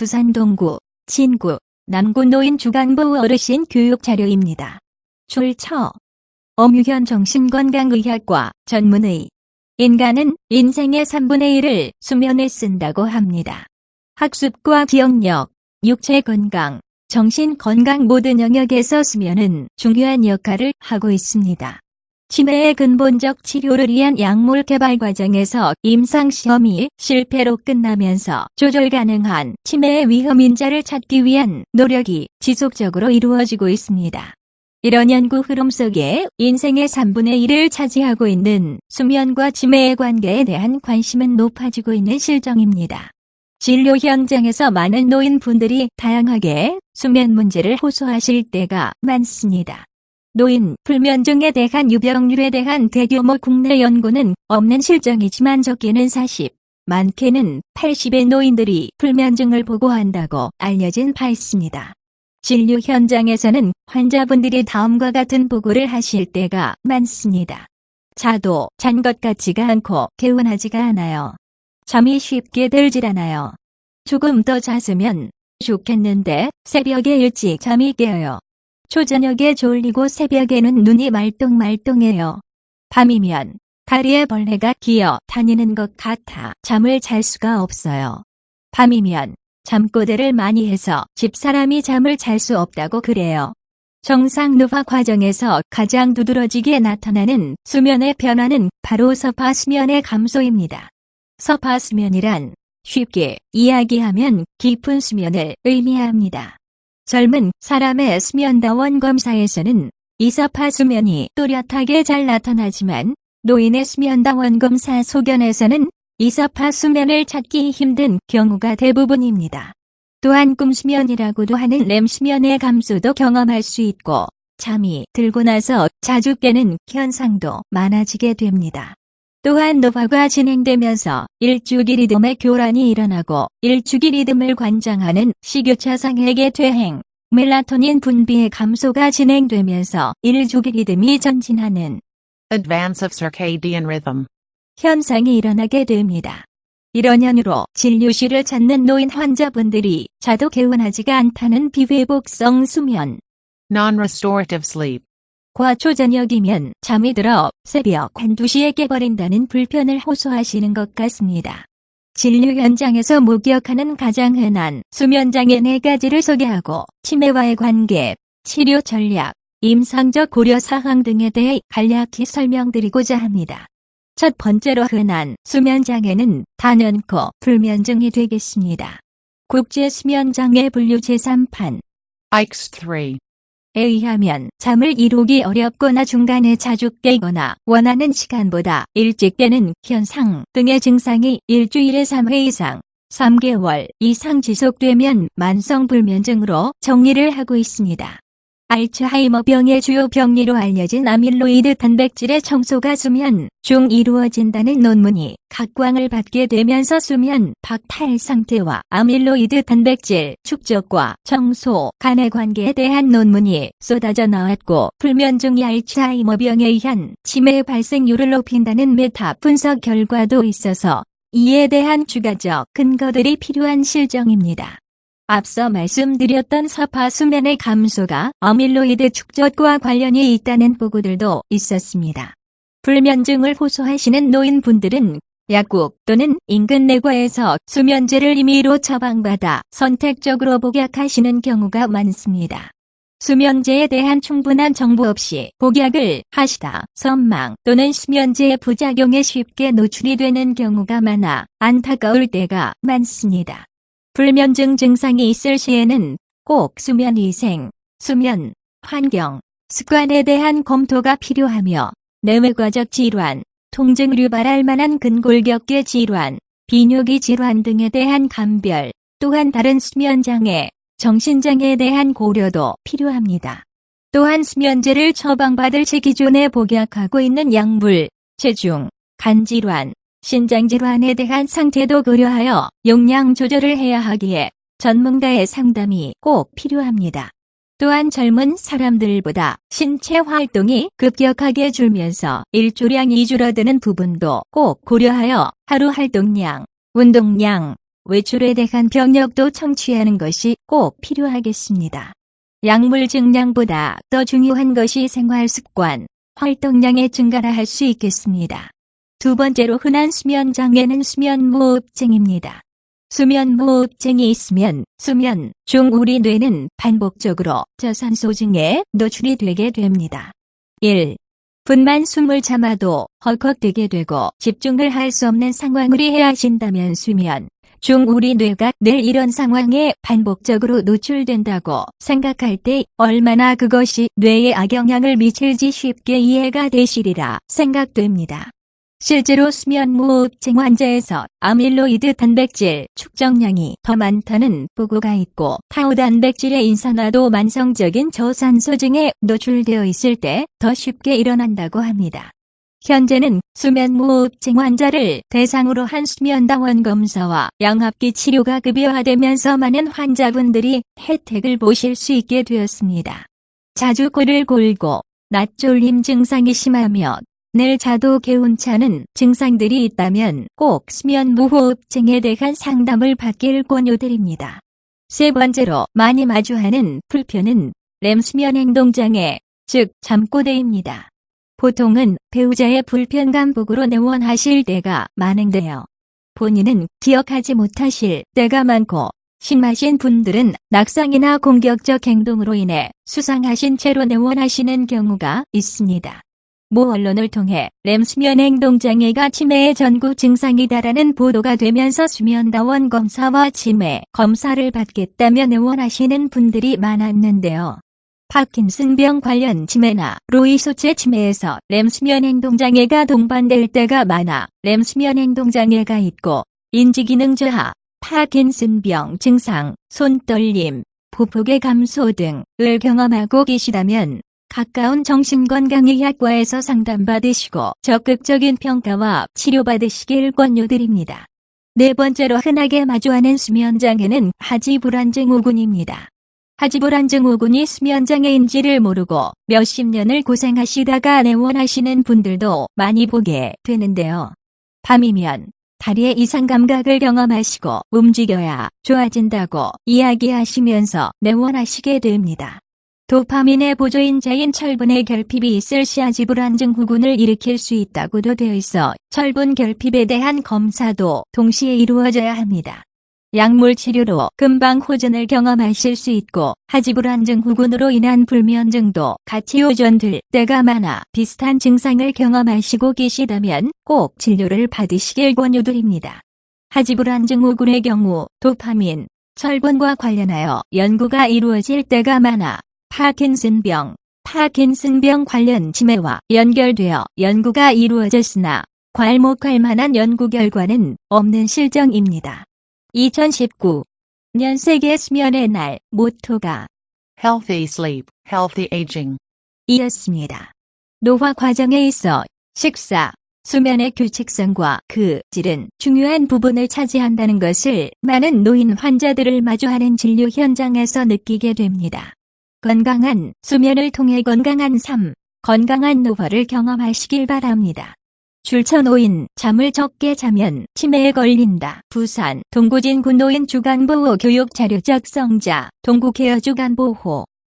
부산 동구, 진구, 남구 노인 주간보호 어르신 교육 자료입니다. 출처 엄유현 정신건강의학과 전문의. 인간은 인생의 3분의 1을 수면에 쓴다고 합니다. 학습과 기억력, 육체 건강, 정신 건강 모든 영역에서 수면은 중요한 역할을 하고 있습니다. 치매의 근본적 치료를 위한 약물 개발 과정에서 임상시험이 실패로 끝나면서 조절 가능한 치매의 위험 인자를 찾기 위한 노력이 지속적으로 이루어지고 있습니다. 이런 연구 흐름 속에 인생의 3분의 1을 차지하고 있는 수면과 치매의 관계에 대한 관심은 높아지고 있는 실정입니다. 진료 현장에서 많은 노인분들이 다양하게 수면 문제를 호소하실 때가 많습니다. 노인 불면증에 대한 유병률에 대한 대규모 국내 연구는 없는 실정이지만 적게는 40, 많게는 80의 노인들이 불면증을 보고한다고 알려진 바 있습니다. 진료 현장에서는 환자분들이 다음과 같은 보고를 하실 때가 많습니다. 자도 잔 것 같지가 않고 개운하지가 않아요. 잠이 쉽게 들질 않아요. 조금 더 잤으면 좋겠는데 새벽에 일찍 잠이 깨어요. 초저녁에 졸리고 새벽에는 눈이 말똥말똥해요. 밤이면 다리에 벌레가 기어 다니는 것 같아 잠을 잘 수가 없어요. 밤이면 잠꼬대를 많이 해서 집사람이 잠을 잘 수 없다고 그래요. 정상 노화 과정에서 가장 두드러지게 나타나는 수면의 변화는 바로 서파 수면의 감소입니다. 서파 수면이란 쉽게 이야기하면 깊은 수면을 의미합니다. 젊은 사람의 수면다원 검사에서는 이 서파 수면이 또렷하게 잘 나타나지만 노인의 수면다원 검사 소견에서는 이 서파 수면을 찾기 힘든 경우가 대부분입니다. 또한 꿈수면이라고도 하는 렘수면의 감소도 경험할 수 있고 잠이 들고 나서 자주 깨는 현상도 많아지게 됩니다. 또한 노화가 진행되면서 일주기 리듬의 교란이 일어나고 일주기 리듬을 관장하는 식욕차상액의 퇴행, 멜라토닌 분비의 감소가 진행되면서 일주기 리듬이 전진하는 Advance of circadian rhythm. 현상이 일어나게 됩니다. 이런 연유로 진료실을 찾는 노인 환자분들이 자도 개운하지가 않다는 비회복성 수면, Non-restorative sleep. 과 초저녁이면 잠이 들어 새벽 1~2시에 깨버린다는 불편을 호소하시는 것 같습니다. 진료 현장에서 목격하는 가장 흔한 수면장애 4가지를 소개하고 치매와의 관계, 치료 전략, 임상적 고려사항 등에 대해 간략히 설명드리고자 합니다. 첫 번째로 흔한 수면장애는 단연코 불면증이 되겠습니다. 국제수면장애 분류 제3판 ICS-3. 에 의하면 잠을 이루기 어렵거나 중간에 자주 깨거나 원하는 시간보다 일찍 깨는 현상 등의 증상이 일주일에 3회 이상, 3개월 이상 지속되면 만성불면증으로 정리를 하고 있습니다. 알츠하이머병의 주요 병리로 알려진 아밀로이드 단백질의 청소가 수면 중 이루어진다는 논문이 각광을 받게 되면서 수면 박탈 상태와 아밀로이드 단백질 축적과 청소 간의 관계에 대한 논문이 쏟아져 나왔고 불면증이 알츠하이머병에 의한 치매 발생률을 높인다는 메타 분석 결과도 있어서 이에 대한 추가적 근거들이 필요한 실정입니다. 앞서 말씀드렸던 서파 수면의 감소가 아밀로이드 축적과 관련이 있다는 보고들도 있었습니다. 불면증을 호소하시는 노인분들은 약국 또는 인근 내과에서 수면제를 임의로 처방받아 선택적으로 복약하시는 경우가 많습니다. 수면제에 대한 충분한 정보 없이 복약을 하시다 선망 또는 수면제의 부작용에 쉽게 노출이 되는 경우가 많아 안타까울 때가 많습니다. 불면증 증상이 있을 시에는 꼭 수면위생, 수면, 환경, 습관에 대한 검토가 필요하며 내외과적 질환, 통증을 유발할 만한 근골격계 질환, 비뇨기 질환 등에 대한 감별, 또한 다른 수면장애, 정신장애에 대한 고려도 필요합니다. 또한 수면제를 처방받을 시 기존에 복약하고 있는 약물, 체중, 간질환, 신장질환에 대한 상태도 고려하여 용량 조절을 해야 하기에 전문가의 상담이 꼭 필요합니다. 또한 젊은 사람들보다 신체 활동이 급격하게 줄면서 일조량이 줄어드는 부분도 꼭 고려하여 하루 활동량, 운동량, 외출에 대한 병력도 청취하는 것이 꼭 필요하겠습니다. 약물 증량보다 더 중요한 것이 생활습관, 활동량의 증가라 할 수 있겠습니다. 두 번째로 흔한 수면장애는 수면무호흡증입니다. 수면무호흡증이 있으면 수면 중 우리 뇌는 반복적으로 저산소증에 노출이 되게 됩니다. 1. 분만 숨을 참아도 헐컥대게 되고 집중을 할 수 없는 상황을 이해하신다면 수면 중 우리 뇌가 늘 이런 상황에 반복적으로 노출된다고 생각할 때 얼마나 그것이 뇌에 악영향을 미칠지 쉽게 이해가 되시리라 생각됩니다. 실제로 수면무호흡증 환자에서 아밀로이드 단백질 축적량이 더 많다는 보고가 있고 타우 단백질의 인산화도 만성적인 저산소증에 노출되어 있을 때 더 쉽게 일어난다고 합니다. 현재는 수면무호흡증 환자를 대상으로 한 수면다원 검사와 양압기 치료가 급여화되면서 많은 환자분들이 혜택을 보실 수 있게 되었습니다. 자주 코를 골고 낮졸림 증상이 심하며 늘 자도 개운찮은 증상들이 있다면 꼭 수면무호흡증에 대한 상담을 받길 권유드립니다. 세 번째로 많이 마주하는 불편은 렘 수면행동장애, 즉 잠꼬대입니다. 보통은 배우자의 불편감 보고로 내원하실 때가 많은데요. 본인은 기억하지 못하실 때가 많고 심하신 분들은 낙상이나 공격적 행동으로 인해 수상하신 채로 내원하시는 경우가 있습니다. 모 언론을 통해 렘 수면행동장애가 치매의 전구 증상이다라는 보도가 되면서 수면다원 검사와 치매 검사를 받겠다며 내원하시는 분들이 많았는데요. 파킨슨병 관련 치매나 로이소체 치매에서 렘 수면행동장애가 동반될 때가 많아 렘 수면행동장애가 있고 인지기능 저하, 파킨슨병 증상, 손떨림, 보폭의 감소 등을 경험하고 계시다면 가까운 정신건강의학과에서 상담받으시고 적극적인 평가와 치료받으시길 권유드립니다. 네 번째로 흔하게 마주하는 수면장애는 하지불안증후군입니다. 하지불안증후군이 수면장애인지를 모르고 몇십 년을 고생하시다가 내원하시는 분들도 많이 보게 되는데요. 밤이면 다리의 이상 감각을 경험하시고 움직여야 좋아진다고 이야기하시면서 내원하시게 됩니다. 도파민의 보조인자인 철분의 결핍이 있을 시 하지불안증후군을 일으킬 수 있다고도 되어 있어 철분 결핍에 대한 검사도 동시에 이루어져야 합니다. 약물 치료로 금방 호전을 경험하실 수 있고 하지불안증후군으로 인한 불면증도 같이 호전될 때가 많아 비슷한 증상을 경험하시고 계시다면 꼭 진료를 받으시길 권유드립니다. 하지불안증후군의 경우 도파민, 철분과 관련하여 연구가 이루어질 때가 많아 파킨슨병 관련 치매와 연결되어 연구가 이루어졌으나 괄목할 만한 연구 결과는 없는 실정입니다. 2019년 세계 수면의 날 모토가 Healthy sleep, healthy aging. 이었습니다. 노화 과정에 있어 식사, 수면의 규칙성과 그 질은 중요한 부분을 차지한다는 것을 많은 노인 환자들을 마주하는 진료 현장에서 느끼게 됩니다. 건강한 수면을 통해 건강한 삶, 건강한 노화를 경험하시길 바랍니다. 줄쳐노인, 잠을 적게 자면 치매에 걸린다. 부산 동구진구 노인 주간보호 교육 자료 작성자 동구케어 주간보호